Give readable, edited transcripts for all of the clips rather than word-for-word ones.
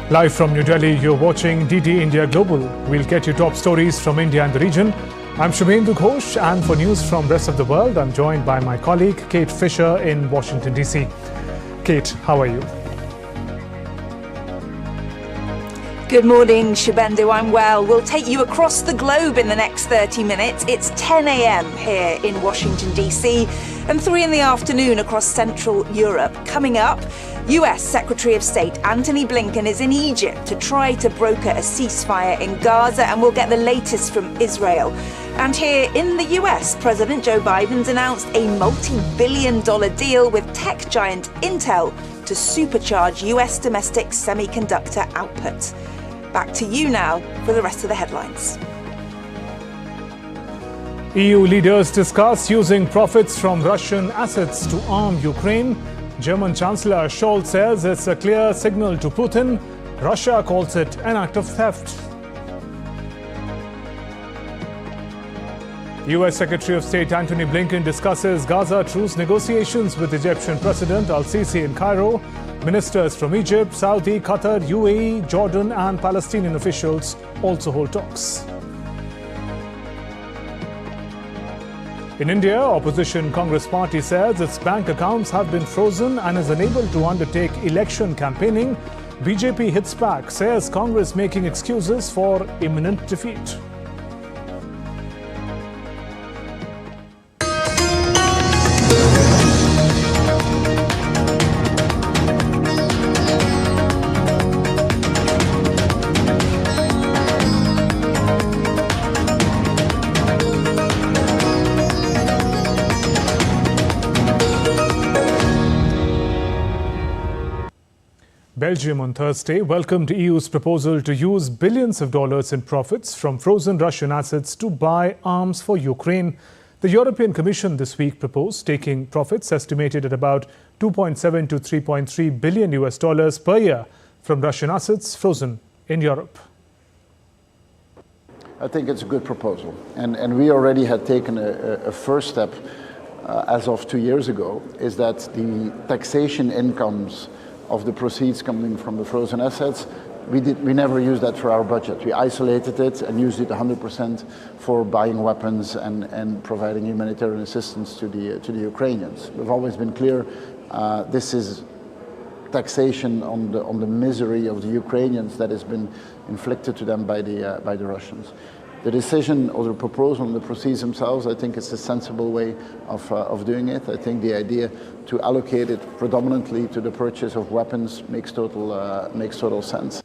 Live from New Delhi, you're watching DD India Global. We'll get you top stories from India and the region. I'm Shubhendu Ghosh, and for news from rest of the world, I'm joined by my colleague Kate Fisher in Washington, D.C. Kate, how are you? Good morning, Shubhendu. I'm well. We'll take you across the globe in the next 30 minutes. It's 10 a.m. here in Washington, D.C. and 3 in the afternoon across Central Europe. Coming up, US Secretary of State Antony Blinken is in Egypt to try to broker a ceasefire in Gaza, and we'll get the latest from Israel. And here in the US, President Joe Biden's announced a multi-billion-dollar deal with tech giant Intel to supercharge US domestic semiconductor output. Back to you now for the rest of the headlines. EU leaders discuss using profits from Russian assets to arm Ukraine. German Chancellor Scholz says it's a clear signal to Putin. Russia calls it an act of theft. US Secretary of State Antony Blinken discusses Gaza truce negotiations with Egyptian President al-Sisi in Cairo. Ministers from Egypt, Saudi, Qatar, UAE, Jordan and Palestinian officials also hold talks. In India, opposition Congress party says its bank accounts have been frozen and is unable to undertake election campaigning. BJP hits back, says Congress making excuses for imminent defeat. Belgium on Thursday welcomed EU's proposal to use billions of dollars in profits from frozen Russian assets to buy arms for Ukraine. The European Commission this week proposed taking profits estimated at about 2.7 to 3.3 billion US dollars per year from Russian assets frozen in Europe. I think it's a good proposal. And we already had taken a first step as of 2 years ago, is that the taxation incomes of the proceeds coming from the frozen assets, we never used that for our budget. We isolated it and used it 100% for buying weapons and providing humanitarian assistance to the Ukrainians. We've always been clear, this is taxation on the misery of the Ukrainians that has been inflicted to them by the Russians. The decision or the proposal on the proceeds themselves, I think it's a sensible way of doing it. I think the idea to allocate it predominantly to the purchase of weapons makes total sense.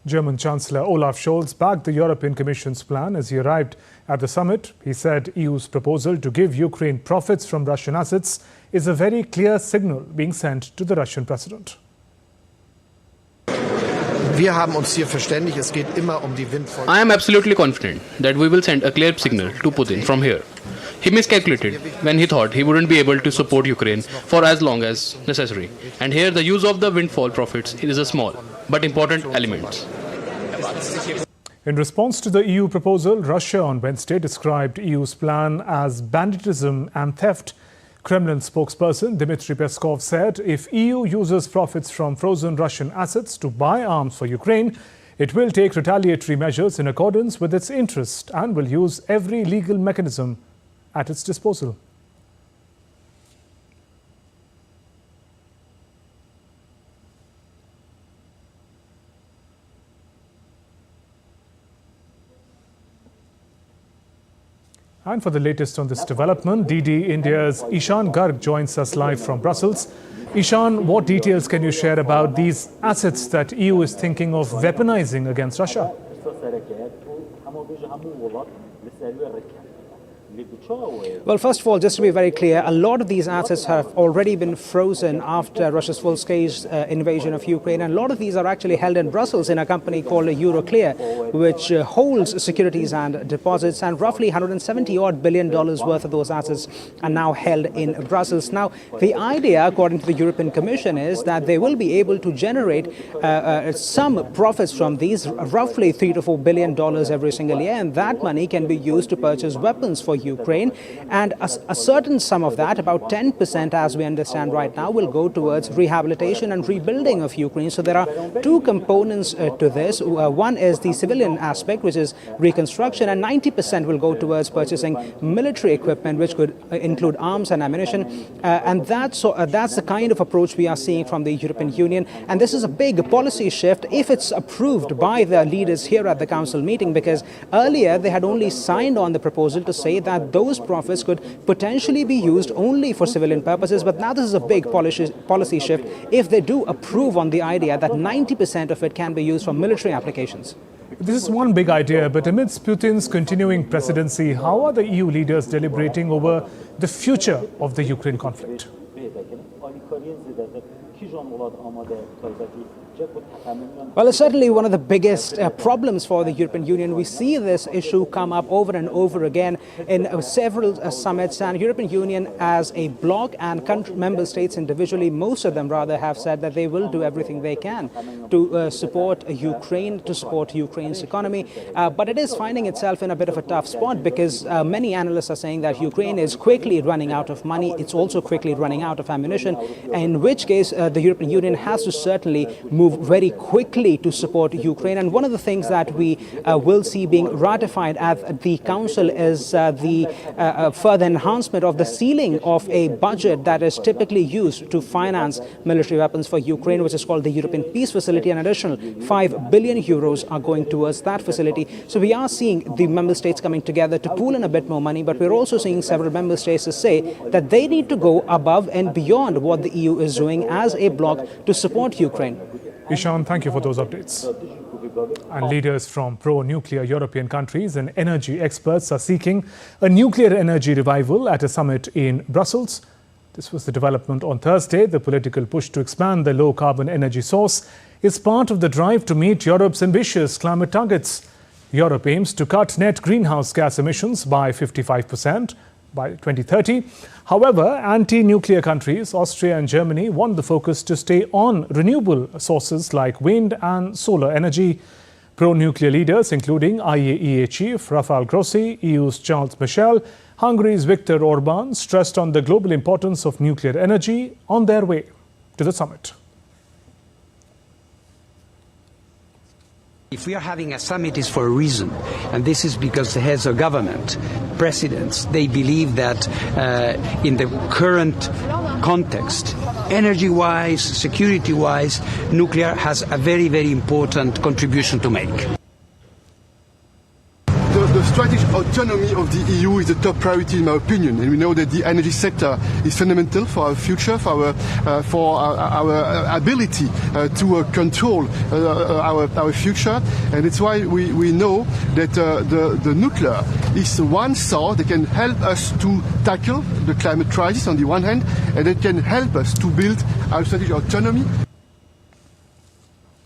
German Chancellor Olaf Scholz backed the European Commission's plan as he arrived at the summit. He said EU's proposal to give Ukraine profits from Russian assets is a very clear signal being sent to the Russian president. I am absolutely confident that we will send a clear signal to Putin from here. He miscalculated when he thought he wouldn't be able to support Ukraine for as long as necessary. And here the use of the windfall profits is a small but important element. In response to the EU proposal, Russia on Wednesday described EU's plan as banditism and theft. Kremlin spokesperson Dmitry Peskov said if EU uses profits from frozen Russian assets to buy arms for Ukraine, it will take retaliatory measures in accordance with its interest and will use every legal mechanism at its disposal. And for the latest on this development, DD India's Ishan Garg joins us live from Brussels. Ishan, what details can you share about these assets that EU is thinking of weaponizing against Russia? Well, first of all, just to be very clear, a lot of these assets have already been frozen after Russia's full-scale invasion of Ukraine. And a lot of these are actually held in Brussels in a company called Euroclear, which holds securities and deposits. And roughly $170 billion worth of those assets are now held in Brussels. Now, the idea, according to the European Commission, is that they will be able to generate some profits from these, roughly $3 to $4 billion every single year. And that money can be used to purchase weapons for Ukraine. And a certain sum of that, about 10% as we understand right now, will go towards rehabilitation and rebuilding of Ukraine. So there are two components to this. One is the civilian aspect, which is reconstruction, and 90% will go towards purchasing military equipment, which could include arms and ammunition. And that's the kind of approach we are seeing from the European Union. And this is a big policy shift if it's approved by the leaders here at the Council meeting, because earlier they had only signed on the proposal to say that those profits could potentially be used only for civilian purposes. But now this is a big policy shift if they do approve on the idea that 90% of it can be used for military applications. This is one big idea, but amidst Putin's continuing presidency, how are the EU leaders deliberating over the future of the Ukraine conflict? Well, it's certainly one of the biggest problems for the European Union. We see this issue come up over and over again in several summits, and European Union as a bloc and member states individually, most of them rather, have said that they will do everything they can to support Ukraine, to support Ukraine's economy. But it is finding itself in a bit of a tough spot, because many analysts are saying that Ukraine is quickly running out of money. It's also quickly running out of ammunition, in which case the European Union has to certainly move very quickly to support Ukraine. And one of the things that we will see being ratified at the Council is the further enhancement of the ceiling of a budget that is typically used to finance military weapons for Ukraine, which is called the European Peace Facility. An additional 5 billion euros are going towards that facility. So we are seeing the member states coming together to pool in a bit more money, but we're also seeing several member states to say that they need to go above and beyond what the EU is doing as a bloc to support Ukraine. Ishan, thank you for those updates. And leaders from pro-nuclear European countries and energy experts are seeking a nuclear energy revival at a summit in Brussels. This was the development on Thursday. The political push to expand the low-carbon energy source is part of the drive to meet Europe's ambitious climate targets. Europe aims to cut net greenhouse gas emissions by 55% by 2030. However, anti-nuclear countries, Austria and Germany, want the focus to stay on renewable sources like wind and solar energy. Pro-nuclear leaders, including IAEA chief Rafael Grossi, EU's Charles Michel, Hungary's Viktor Orban, stressed on the global importance of nuclear energy on their way to the summit. If we are having a summit, it's for a reason, and this is because the heads of government, presidents, they believe that in the current context, energy-wise, security-wise, nuclear has a very, very important contribution to make. The strategic autonomy of the EU is a top priority in my opinion, and we know that the energy sector is fundamental for our future, for our ability to control our future, and it's why we know that the nuclear is one source that can help us to tackle the climate crisis on the one hand, and it can help us to build our strategic autonomy.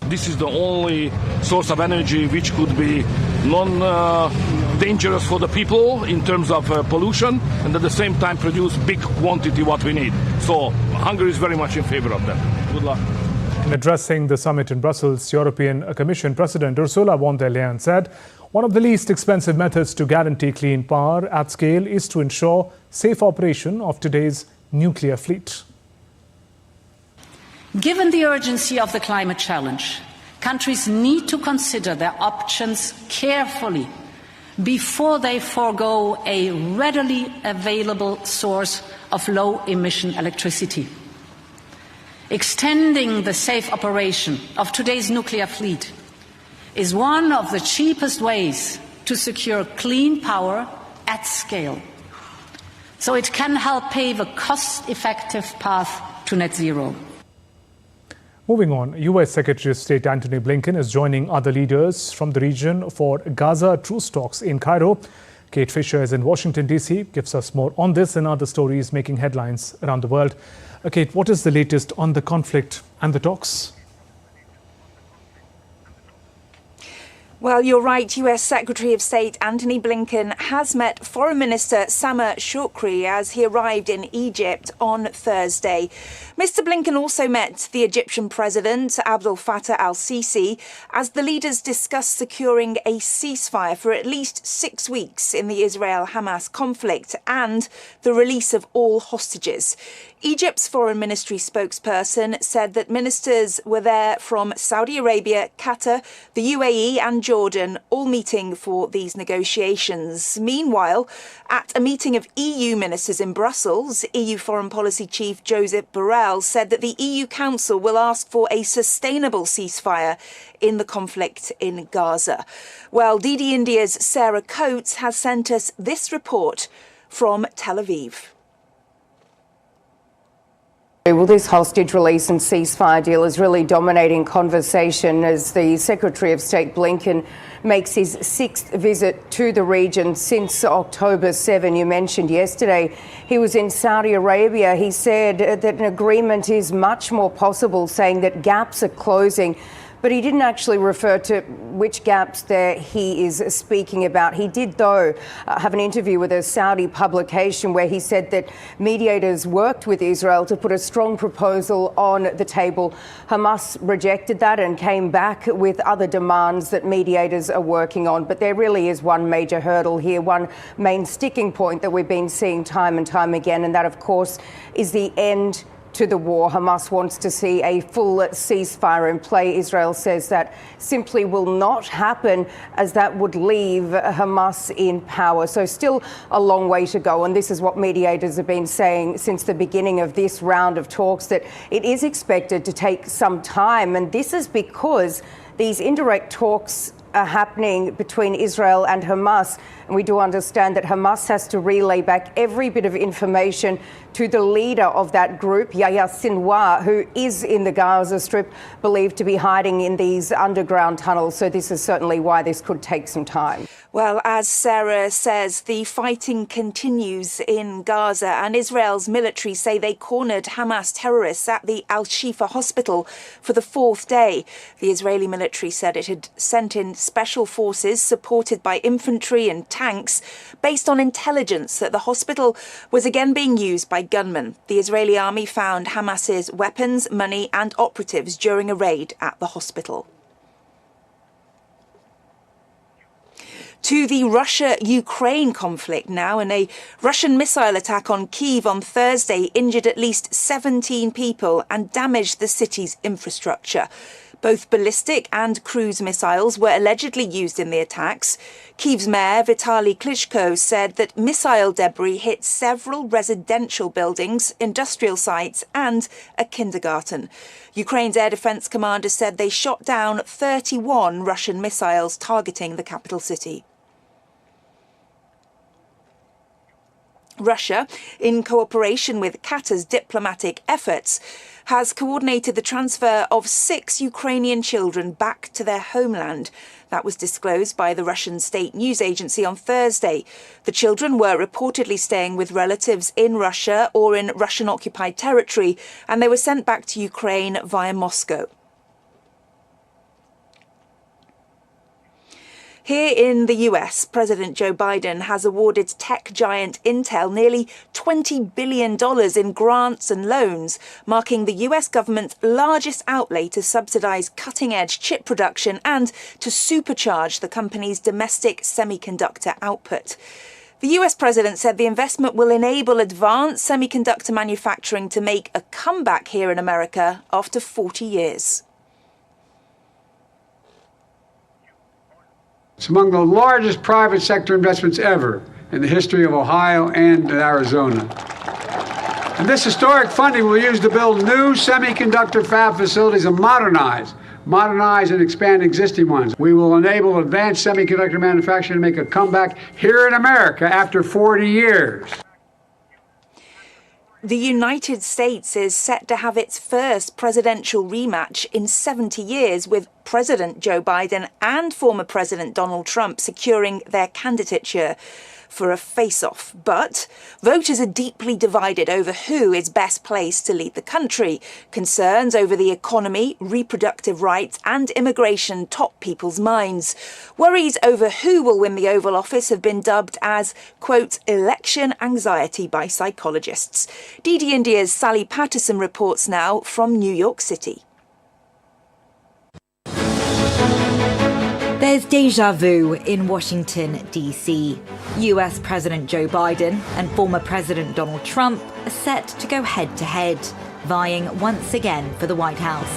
This is the only source of energy which could be non-dangerous for the people in terms of pollution, and at the same time produce big quantity what we need. So Hungary is very much in favor of that. Good luck. In addressing the summit in Brussels, European Commission President Ursula von der Leyen said one of the least expensive methods to guarantee clean power at scale is to ensure safe operation of today's nuclear fleet. Given the urgency of the climate challenge, countries need to consider their options carefully before they forego a readily available source of low-emission electricity. Extending the safe operation of today's nuclear fleet is one of the cheapest ways to secure clean power at scale, so it can help pave a cost-effective path to net zero. Moving on, U.S. Secretary of State Antony Blinken is joining other leaders from the region for Gaza truce talks in Cairo. Kate Fisher is in Washington, D.C., gives us more on this and other stories making headlines around the world. Kate, what is the latest on the conflict and the talks? Well, you're right. US Secretary of State Antony Blinken has met Foreign Minister Sameh Shoukry as he arrived in Egypt on Thursday. Mr. Blinken also met the Egyptian President Abdel Fattah al-Sisi as the leaders discussed securing a ceasefire for at least 6 weeks in the Israel-Hamas conflict and the release of all hostages. Egypt's Foreign Ministry spokesperson said that ministers were there from Saudi Arabia, Qatar, the UAE and Jordan, all meeting for these negotiations. Meanwhile, at a meeting of EU ministers in Brussels, EU Foreign Policy Chief Joseph Borrell said that the EU Council will ask for a sustainable ceasefire in the conflict in Gaza. Well, DD India's Sarah Coates has sent us this report from Tel Aviv. Well, this hostage release and ceasefire deal is really dominating conversation as the Secretary of State Blinken makes his 6th visit to the region since October 7. You mentioned yesterday he was in Saudi Arabia. He said that an agreement is much more possible, saying that gaps are closing. But he didn't actually refer to which gaps there he is speaking about. He did, though, have an interview with a Saudi publication where he said that mediators worked with Israel to put a strong proposal on the table. Hamas rejected that and came back with other demands that mediators are working on. But there really is one major hurdle here, one main sticking point that we've been seeing time and time again, and that, of course, is the end to the war. Hamas wants to see a full ceasefire in play. Israel says that simply will not happen, as that would leave Hamas in power. So still a long way to go. And this is what mediators have been saying since the beginning of this round of talks, that it is expected to take some time. And this is because these indirect talks are happening between Israel and Hamas. And we do understand that Hamas has to relay back every bit of information to the leader of that group, Yahya Sinwar, who is in the Gaza Strip, believed to be hiding in these underground tunnels. So this is certainly why this could take some time. Well, as Sarah says, the fighting continues in Gaza, and Israel's military say they cornered Hamas terrorists at the Al-Shifa hospital for the 4th day. The Israeli military said it had sent in special forces supported by infantry and tanks based on intelligence that the hospital was again being used by gunmen. The Israeli army found Hamas's weapons, money and operatives during a raid at the hospital. To the Russia-Ukraine conflict now, and a Russian missile attack on Kyiv on Thursday injured at least 17 people and damaged the city's infrastructure. Both ballistic and cruise missiles were allegedly used in the attacks. Kyiv's mayor, Vitaly Klitschko, said that missile debris hit several residential buildings, industrial sites and a kindergarten. Ukraine's air defense commander said they shot down 31 Russian missiles targeting the capital city. Russia, in cooperation with Qatar's diplomatic efforts, has coordinated the transfer of 6 Ukrainian children back to their homeland. That was disclosed by the Russian state news agency on Thursday. The children were reportedly staying with relatives in Russia or in Russian-occupied territory, and they were sent back to Ukraine via Moscow. Here in the US, President Joe Biden has awarded tech giant Intel nearly $20 billion in grants and loans, marking the US government's largest outlay to subsidize cutting-edge chip production and to supercharge the company's domestic semiconductor output. The US president said the investment will enable advanced semiconductor manufacturing to make a comeback here in America after 40 years. It's among the largest private sector investments ever in the history of Ohio and Arizona. And this historic funding will be used to build new semiconductor fab facilities and modernize and expand existing ones. We will enable advanced semiconductor manufacturing to make a comeback here in America after 40 years. The United States is set to have its first presidential rematch in 70 years, with President Joe Biden and former President Donald Trump securing their candidature. for a face-off. But voters are deeply divided over who is best placed to lead the country. Concerns over the economy, reproductive rights and immigration top people's minds. Worries over who will win the Oval Office have been dubbed as, quote, election anxiety by psychologists. DD India's Sally Patterson reports now from New York City. There's déjà vu in Washington, D.C. US President Joe Biden and former President Donald Trump are set to go head-to-head, vying once again for the White House.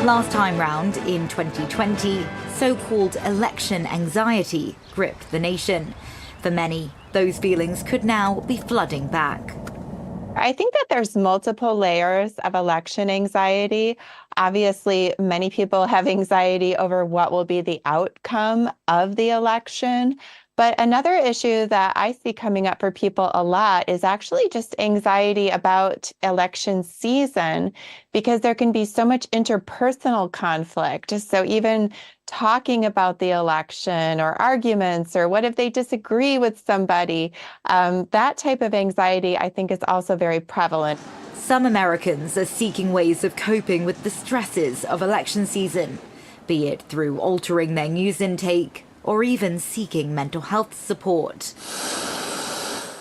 Last time round, in 2020, so-called election anxiety gripped the nation. For many, those feelings could now be flooding back. I think that there's multiple layers of election anxiety. Obviously, many people have anxiety over what will be the outcome of the election. But another issue that I see coming up for people a lot is actually just anxiety about election season, because there can be so much interpersonal conflict. So even talking about the election or arguments, or what if they disagree with somebody, that type of anxiety I think is also very prevalent. Some Americans are seeking ways of coping with the stresses of election season, be it through altering their news intake or even seeking mental health support.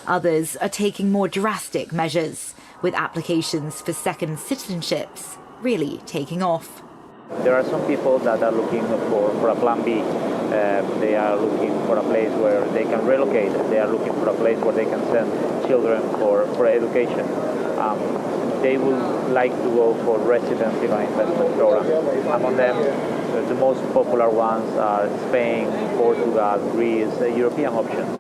Others are taking more drastic measures, with applications for second citizenships really taking off. There are some people that are looking for a plan B. They are looking for a place where they can relocate. They are looking for a place where they can send children for education. They would like to go for resident investment program. Among them, the most popular ones are Spain, Portugal, Greece, European options.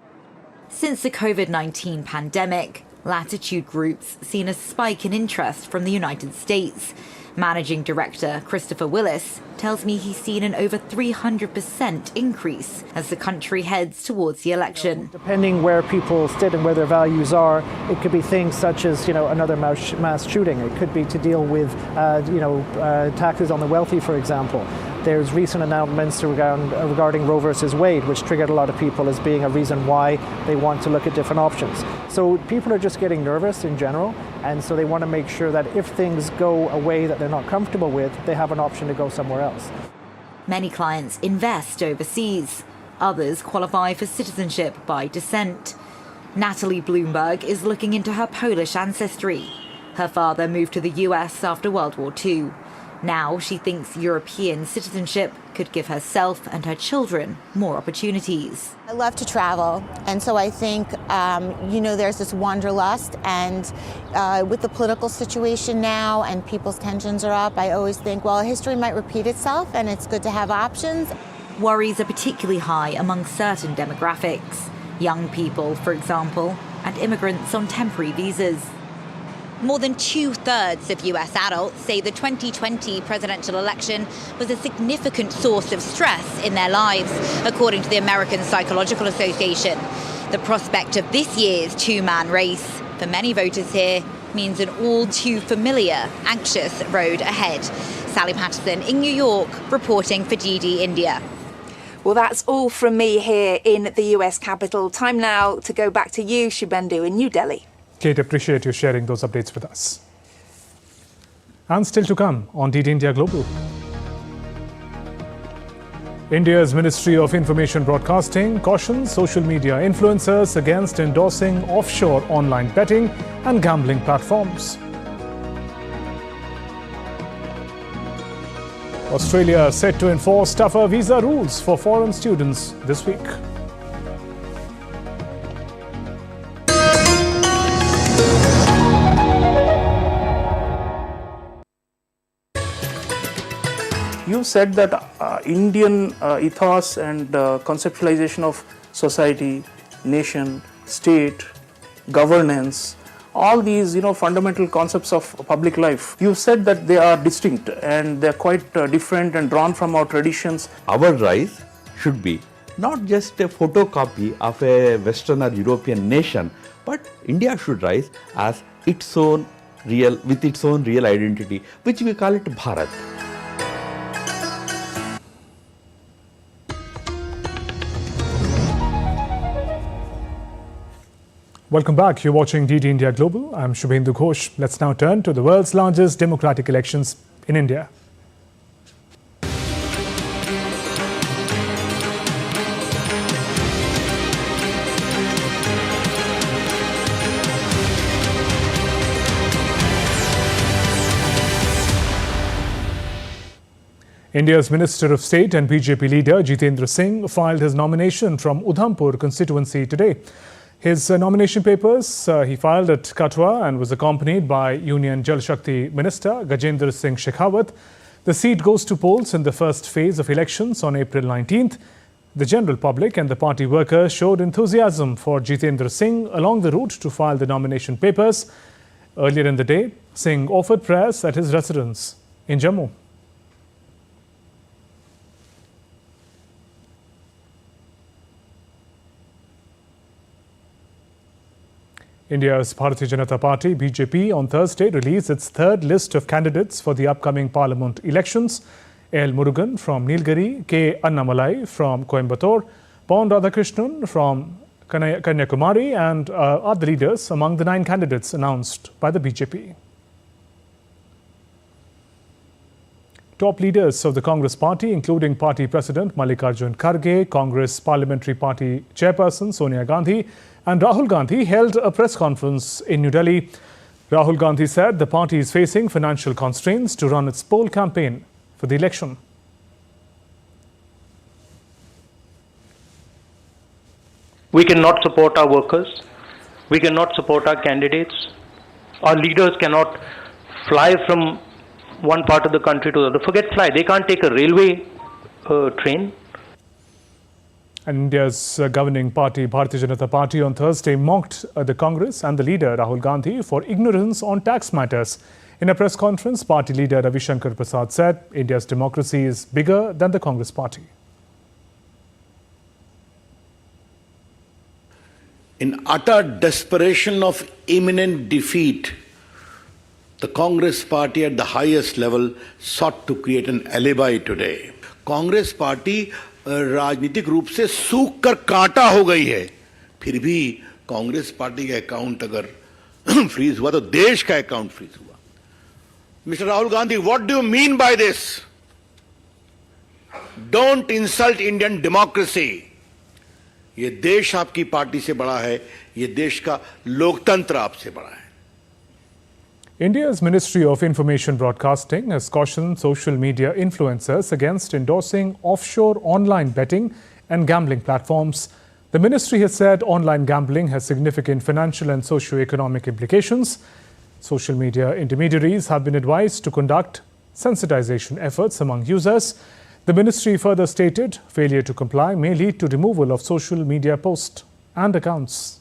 Since the COVID-19 pandemic, latitude groups seen a spike in interest from the United States. Managing Director Christopher Willis tells me he's seen an over 300% increase as the country heads towards the election. Depending where people sit and where their values are, it could be things such as, another mass shooting. It could be to deal with, taxes on the wealthy, for example. There's recent announcements regarding Roe versus Wade, which triggered a lot of people as being a reason why they want to look at different options. So people are just getting nervous in general, and so they want to make sure that if things go a way that they're not comfortable with, they have an option to go somewhere else. Many clients invest overseas. Others qualify for citizenship by descent. Natalie Bloomberg is looking into her Polish ancestry. Her father moved to the US after World War II. Now she thinks European citizenship could give herself and her children more opportunities. I love to travel, and so I think, there's this wanderlust, and with the political situation now and people's tensions are up, I always think, well, history might repeat itself, and it's good to have options. Worries are particularly high among certain demographics. Young people, for example, and immigrants on temporary visas. More than 2/3 of US adults say the 2020 presidential election was a significant source of stress in their lives, according to the American Psychological Association. The prospect of this year's two-man race, for many voters here, means an all too familiar, anxious road ahead. Sally Patterson in New York, reporting for DD India. Well, that's all from me here in the US capital. Time now to go back to you, Shubhendu, in New Delhi. Kate, appreciate you sharing those updates with us. And still to come on DD India Global. India's Ministry of Information Broadcasting cautions social media influencers against endorsing offshore online betting and gambling platforms. Australia set to enforce tougher visa rules for foreign students this week. You said that Indian ethos and conceptualization of society, nation, state, governance, all these fundamental concepts of public life, you said that they are distinct and they are quite different and drawn from our traditions. Our rise should be not just a photocopy of a Western or European nation, but India should rise as its own real, with its own real identity, which we call it Bharat. Welcome back. You're watching DD India Global. I'm Shubhendu Ghosh. Let's now turn to the world's largest democratic elections in India. India's Minister of State and BJP leader Jitendra Singh filed his nomination from Udhampur constituency today. His nomination papers he filed at Katwa and was accompanied by Union Jal Shakti Minister Gajendra Singh Shekhawat. The seat goes to polls in the first phase of elections on April 19th. The general public and the party workers showed enthusiasm for Jitendra Singh along the route to file the nomination papers. Earlier in the day, Singh offered prayers at his residence in Jammu. India's Bharatiya Janata Party, BJP, on Thursday released its third list of candidates for the upcoming parliament elections. L. Murugan from Nilgiri, K. Annamalai from Coimbatore, Pon Radhakrishnan from Kanyakumari and are the leaders among the 9 candidates announced by the BJP. Top leaders of the Congress party, including party president Mallikarjun Kharge, Congress Parliamentary Party chairperson Sonia Gandhi and Rahul Gandhi, held a press conference in New Delhi. Rahul Gandhi said the party is facing financial constraints to run its poll campaign for the election. We cannot support our workers. We cannot support our candidates. Our leaders cannot fly from one part of the country to the other. Forget fly. They can't take a railway train. And India's governing party, Bharatiya Janata Party, on Thursday mocked the Congress and the leader, Rahul Gandhi, for ignorance on tax matters. In a press conference, party leader Ravi Shankar Prasad said India's democracy is bigger than the Congress party. In utter desperation of imminent defeat, the Congress party at the highest level sought to create an alibi today. Congress party राजनीतिक रूप से सूख कर कांटा हो गई है, फिर भी कांग्रेस पार्टी का अकाउंट अगर फ्रीज हुआ तो देश का अकाउंट फ्रीज हुआ. Mister Rahul Gandhi, what do you mean by this? Don't insult Indian democracy. ये देश आपकी पार्टी से बड़ा है, ये देश का लोकतंत्र आपसे बड़ा है. India's Ministry of Information Broadcasting has cautioned social media influencers against endorsing offshore online betting and gambling platforms. The ministry has said online gambling has significant financial and socio-economic implications. Social media intermediaries have been advised to conduct sensitization efforts among users. The ministry further stated failure to comply may lead to removal of social media posts and accounts.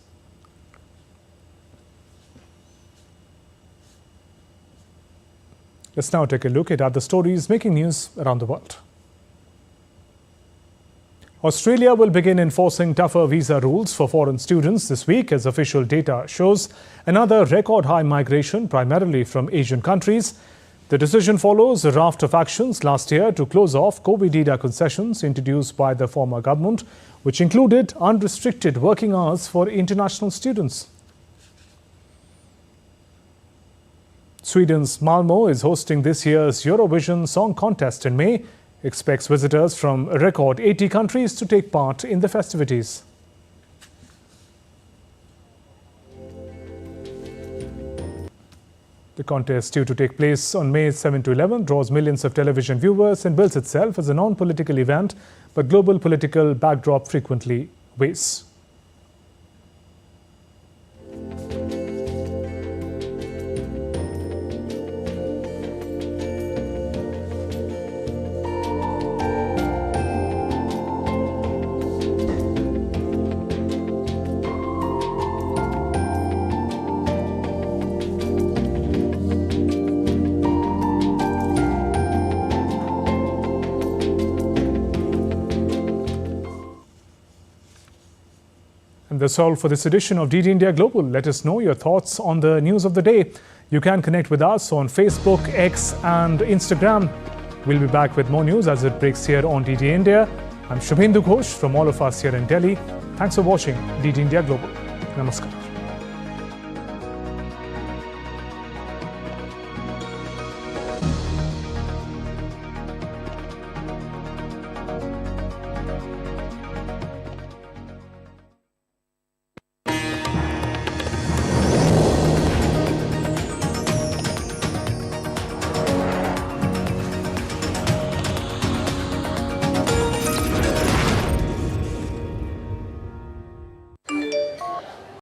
Let's now take a look at other stories making news around the world. Australia will begin enforcing tougher visa rules for foreign students this week as official data shows another record high migration primarily from Asian countries. The decision follows a raft of actions last year to close off COVID-era concessions introduced by the former government, which included unrestricted working hours for international students. Sweden's Malmö is hosting this year's Eurovision Song Contest in May. Expects visitors from a record 80 countries to take part in the festivities. The contest, due to take place on May 7 to 11, draws millions of television viewers and bills itself as a non-political event, but global political backdrop frequently weighs. And that's all for this edition of DD India Global. Let us know your thoughts on the news of the day. You can connect with us on Facebook, X and Instagram. We'll be back with more news as it breaks here on DD India. I'm Shubhendu Ghosh from all of us here in Delhi. Thanks for watching DD India Global. Namaskar.